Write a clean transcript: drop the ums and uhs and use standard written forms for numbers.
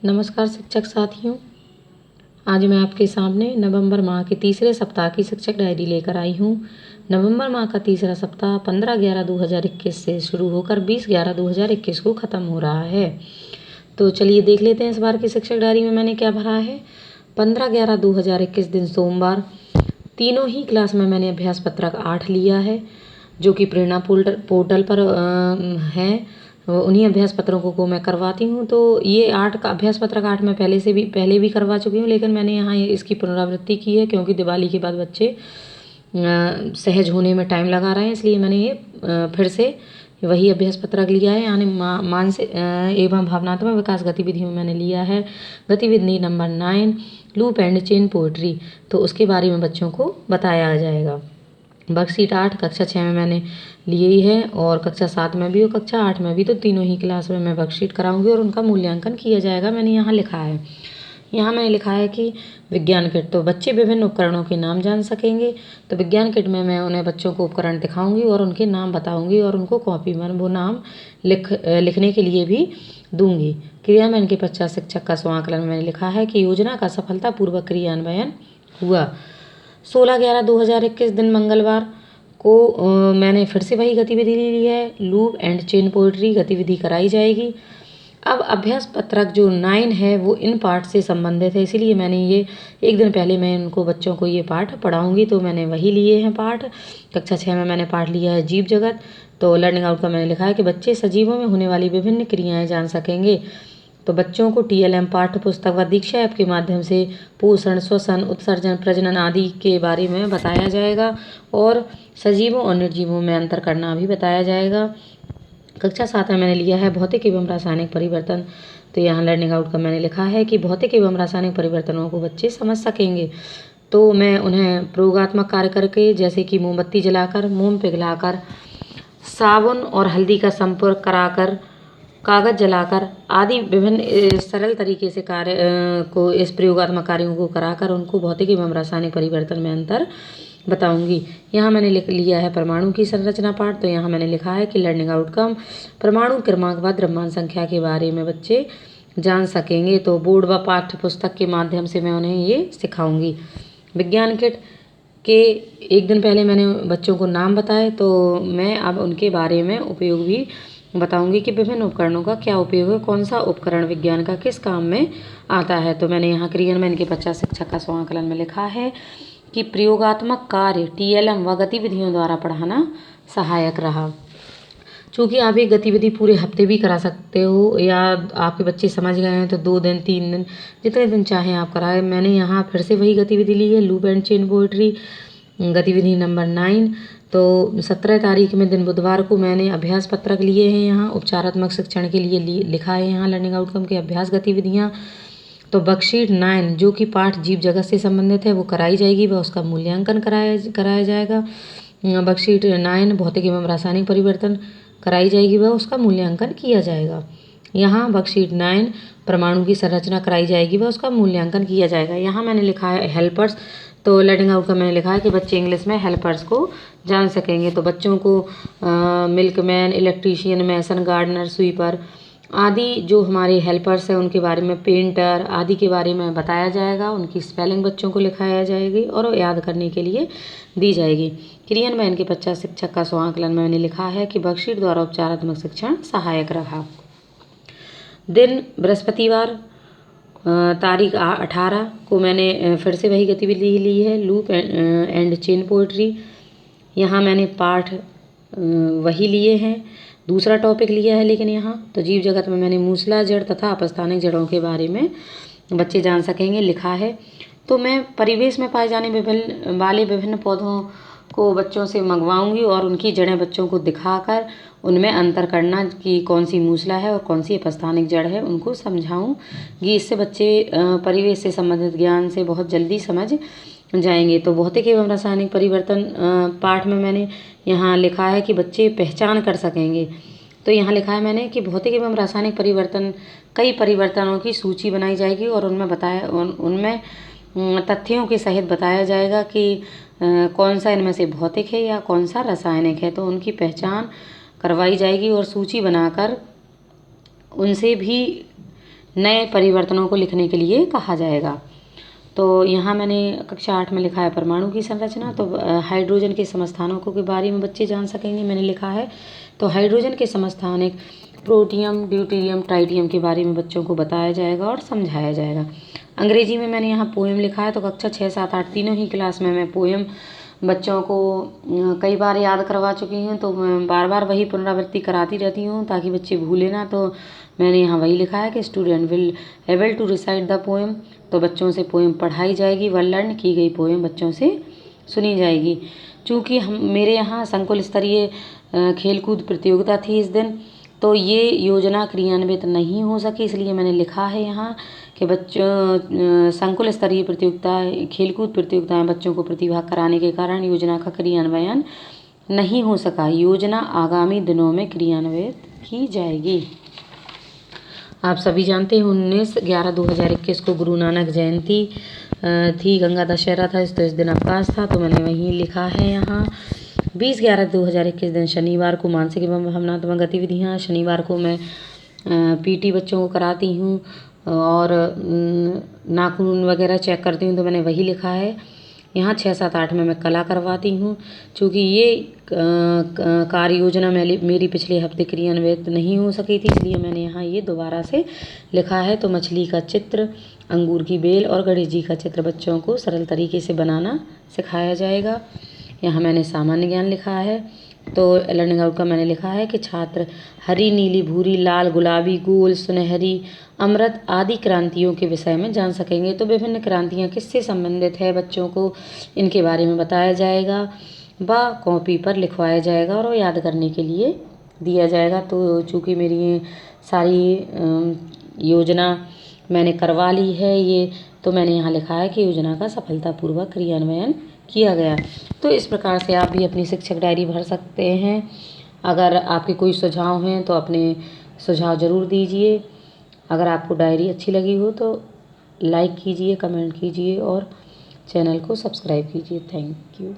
नमस्कार शिक्षक साथियों, आज मैं आपके सामने नवंबर माह के तीसरे सप्ताह की शिक्षक डायरी लेकर आई हूँ। नवंबर माह का तीसरा सप्ताह 15/11/2021 से शुरू होकर 20/11/2021 को ख़त्म हो रहा है। तो चलिए देख लेते हैं इस बार की शिक्षक डायरी में मैंने क्या भरा है। 15/11/2021 दिन सोमवार, तीनों ही क्लास में मैंने अभ्यास पत्रक 8 लिया है, जो कि प्रेरणा पोर्टल पर है। उन्हीं अभ्यास पत्रों को मैं करवाती हूँ। तो ये 8 का अभ्यास पत्रक 8 मैं पहले भी करवा चुकी हूँ, लेकिन मैंने यहाँ इसकी पुनरावृत्ति की है क्योंकि दिवाली के बाद बच्चे सहज होने में टाइम लगा रहे हैं, इसलिए मैंने ये फिर से वही अभ्यास पत्रक लिया है। यानी मानसिक एवं भावनात्मक विकास गतिविधियों में मैंने लिया है गतिविधि number 9, loop and chain poetry. तो उसके बारे में बच्चों को बताया जाएगा। वर्कशीट 8 कक्षा 6 में मैंने लिए ही है और कक्षा 7 में भी और कक्षा 8 में भी। तो तीनों ही क्लास में मैं वर्कशीट कराऊंगी और उनका मूल्यांकन किया जाएगा। मैंने यहाँ लिखा है कि विज्ञान किट, तो बच्चे विभिन्न उपकरणों के नाम जान सकेंगे। तो विज्ञान किट में मैं उन्हें बच्चों को उपकरण दिखाऊंगी और उनके नाम बताऊंगी और उनको कॉपी में वो नाम लिखने के लिए भी दूंगी। क्रियान्वयन के पश्चात शिक्षक का स्वांकलन में मैंने लिखा है कि योजना का सफलतापूर्वक क्रियान्वयन हुआ। 16/11/2021 दिन मंगलवार को मैंने फिर से वही गतिविधि ली है, लूप एंड चेन पोएट्री गतिविधि कराई जाएगी। अब अभ्यास पत्रक जो 9 है वो इन पाठ से संबंधित है, इसीलिए मैंने ये एक दिन पहले मैं उनको बच्चों को ये पाठ पढ़ाऊंगी। तो मैंने वही लिए हैं पाठ। कक्षा 6 में मैंने पाठ लिया है जीव जगत। तो लर्निंग आउटकम मैंने लिखा है कि बच्चे सजीवों में होने वाली विभिन्न क्रियाएं जान सकेंगे। तो बच्चों को TLM पाठ्य पुस्तक व दीक्षा ऐप के माध्यम से पोषण, श्वसन, उत्सर्जन, प्रजनन आदि के बारे में बताया जाएगा और सजीवों और निर्जीवों में अंतर करना भी बताया जाएगा। कक्षा 7 में मैंने लिया है भौतिक एवं रासायनिक परिवर्तन। तो यहाँ लर्निंग आउटकम मैंने लिखा है कि भौतिक एवं रासायनिक परिवर्तनों को बच्चे समझ सकेंगे। तो मैं उन्हें प्रयोगात्मक कार्य करके, जैसे कि मोमबत्ती जलाकर, मोम पिघलाकर, साबुन और हल्दी का संपर्क कराकर, कागज़ जलाकर आदि विभिन्न सरल तरीके से कार्य को, इस प्रयोगात्मक कार्यों को कराकर उनको भौतिक एवं रासायनिक परिवर्तन में अंतर बताऊंगी। यहाँ मैंने लिख लिया है परमाणु की संरचना पाठ। तो यहाँ मैंने लिखा है कि लर्निंग आउटकम परमाणु क्रमांक व द्रव्यमान संख्या के बारे में बच्चे जान सकेंगे। तो बोर्ड व पाठ्य पुस्तक के माध्यम से मैं उन्हें ये सिखाऊंगी। विज्ञान किट के एक दिन पहले मैंने बच्चों को नाम बताए, तो मैं अब उनके बारे में उपयोग भी बताऊंगी कि विभिन्न उपकरणों का क्या उपयोग है, कौन सा उपकरण विज्ञान का किस काम में आता है। तो मैंने यहाँ क्रियान्वयन के पश्चात शिक्षक का स्वांकलन में लिखा है कि प्रयोगात्मक कार्य TLM व गतिविधियों द्वारा पढ़ाना सहायक रहा। चूँकि आप ये गतिविधि पूरे हफ्ते भी करा सकते हो, या आपके बच्चे समझ गए हैं तो 2 दिन 3 दिन जितने दिन चाहें आप कराएं। मैंने यहाँ फिर से वही गतिविधि ली है, लूप एंड चेन पोएट्री गतिविधि नंबर 9। तो 17 तारीख में दिन बुधवार को मैंने अभ्यास पत्रक लिए हैं। यहाँ उपचारात्मक शिक्षण के लिए लिखा है यहाँ लर्निंग आउटकम के अभ्यास गतिविधियाँ। तो वर्कशीट 9 जो कि पाठ जीव जगत से संबंधित है वो कराई जाएगी व उसका मूल्यांकन कराया जाएगा। वर्कशीट 9 भौतिक एवं रासायनिक परिवर्तन कराई जाएगी व उसका मूल्यांकन किया जाएगा। यहाँ वर्कशीट 9 परमाणु की संरचना कराई जाएगी व उसका मूल्यांकन किया जाएगा। यहाँ मैंने लिखा है हेल्पर्स। तो लर्निंग आउटकम मैंने लिखा है कि बच्चे इंग्लिश में हेल्पर्स को जान सकेंगे। तो बच्चों को मिल्कमैन, इलेक्ट्रीशियन, मैसन, गार्डनर, स्वीपर आदि जो हमारे हेल्पर्स हैं उनके बारे में, पेंटर आदि के बारे में बताया जाएगा। उनकी स्पेलिंग बच्चों को लिखाया जाएगी और याद करने के लिए दी जाएगी। क्रियान्वयन के पश्चात शिक्षक का स्वांकलन में मैंने लिखा है कि वर्कशीट द्वारा उपचारात्मक शिक्षण सहायक रहा। दिन बृहस्पतिवार, तारीख 18 को मैंने फिर से वही गतिविधि ली है, लूप एंड चेन पोएट्री। यहाँ मैंने पाठ वही लिए हैं, दूसरा टॉपिक लिया है लेकिन यहाँ तो जीव जगत में मैंने मूसला जड़ तथा अपस्थानिक जड़ों के बारे में बच्चे जान सकेंगे लिखा है। तो मैं परिवेश में पाए जाने वाले विभिन्न पौधों को बच्चों से मंगवाऊंगी और उनकी जड़ें बच्चों को दिखाकर उनमें अंतर करना कि कौन सी मूसला है और कौन सी अपस्थानिक जड़ है उनको समझाऊंगी। इससे बच्चे परिवेश से संबंधित ज्ञान से बहुत जल्दी समझ जाएंगे। तो भौतिक एवं रासायनिक परिवर्तन पाठ में मैंने यहाँ लिखा है कि बच्चे पहचान कर सकेंगे। तो यहाँ लिखा है मैंने कि भौतिक एवं रासायनिक परिवर्तन, कई परिवर्तनों की सूची बनाई जाएगी और उनमें तथ्यों के सहित बताया जाएगा कि कौन सा इनमें से भौतिक है या कौन सा रासायनिक है। तो उनकी पहचान करवाई जाएगी और सूची बनाकर उनसे भी नए परिवर्तनों को लिखने के लिए कहा जाएगा। तो यहाँ मैंने कक्षा 8 में लिखा है परमाणु की संरचना। तो हाइड्रोजन के समस्थानिकों के बारे में बच्चे जान सकेंगे, मैंने लिखा है। तो हाइड्रोजन के समस्थानिक प्रोटियम, ड्यूटेरियम, ट्राइटियम के बारे में बच्चों को बताया जाएगा और समझाया जाएगा। अंग्रेजी में मैंने यहाँ पोएम लिखा है। तो कक्षा 6, 7, 8 तीनों ही क्लास में मैं पोएम बच्चों को कई बार याद करवा चुकी हूँ। तो मैं बार बार वही पुनरावृत्ति कराती रहती हूँ ताकि बच्चे भूले ना। तो मैंने यहाँ वही लिखा है कि student will able to recite the poem. तो बच्चों से पोएम पढ़ाई जाएगी व लर्न की गई पोएम बच्चों से सुनी जाएगी। चूँकि मेरे यहाँ संकुल स्तरीय खेलकूद प्रतियोगिता थी इस दिन, तो ये योजना क्रियान्वित नहीं हो सकी, इसलिए मैंने लिखा है यहाँ कि बच्चों संकुल स्तरीय प्रतियोगिता खेलकूद प्रतियोगिताएं बच्चों को प्रतिभाग कराने के कारण योजना का क्रियान्वयन नहीं हो सका। योजना आगामी दिनों में क्रियान्वित की जाएगी। आप सभी जानते हैं 19/11/2021 को गुरु नानक जयंती थी, गंगा दशहरा था, तो इस दिन अवकाश था। तो मैंने वहीं लिखा है यहाँ 20/11/2021 दिन शनिवार को मानसिक एवं भावनात्मक गतिविधियाँ। शनिवार को मैं पीटी बच्चों को कराती हूँ और नाखून वगैरह चेक करती हूँ। तो मैंने वही लिखा है यहाँ 6, 7, 8 में मैं कला करवाती हूँ। चूँकि ये कार्य योजना मेरी पिछले हफ्ते क्रियान्वित नहीं हो सकी थी, इसलिए मैंने यहाँ ये दोबारा से लिखा है। तो मछली का चित्र, अंगूर की बेल और गणेश जी का चित्र बच्चों को सरल तरीके से बनाना सिखाया जाएगा। यहाँ मैंने सामान्य ज्ञान लिखा है। तो लर्निंग आउट का मैंने लिखा है कि छात्र हरी, नीली, भूरी, लाल, गुलाबी, गोल, सुनहरी, अमृत आदि क्रांतियों के विषय में जान सकेंगे। तो विभिन्न क्रांतियाँ किससे संबंधित है बच्चों को इनके बारे में बताया जाएगा व कॉपी पर लिखवाया जाएगा और याद करने के लिए दिया जाएगा। तो चूँकि मेरी ये सारी योजना मैंने करवा ली है ये, तो मैंने यहाँ लिखा है कि योजना का सफलतापूर्वक क्रियान्वयन किया गया। तो इस प्रकार से आप भी अपनी शिक्षक डायरी भर सकते हैं। अगर आपके कोई सुझाव हैं तो अपने सुझाव ज़रूर दीजिए। अगर आपको डायरी अच्छी लगी हो तो लाइक कीजिए, कमेंट कीजिए और चैनल को सब्सक्राइब कीजिए। Thank you.